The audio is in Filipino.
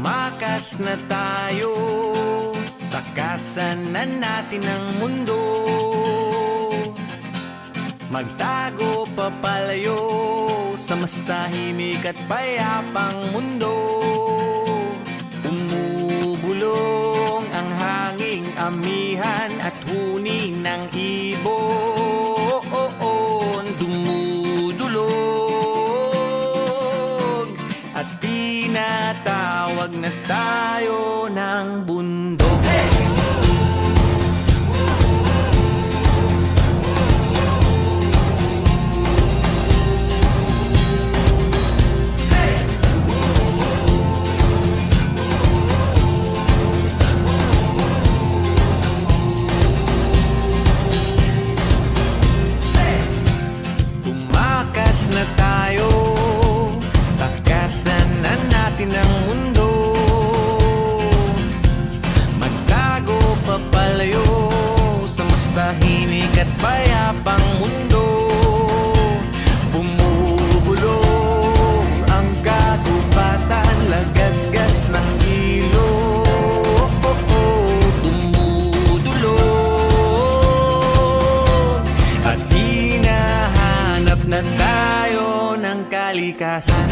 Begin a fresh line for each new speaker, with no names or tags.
Tumakas na tayo, takasan na natin ang mundo. Magtago papalayo sa mas tahimik at payapang mundo. Umubulong ang hanging amihan at huni ng ibon. Dumudulog at tinatawag na tayo ng bundok. Na tayo, takasan na natin ang mundo. Magtago papalayo sa mas tahimik at payapang mundo. Bumubulong ang kagubatan, lagasgas ng ilog. Dumudulog at hinahanap na tayo ng kalikasan.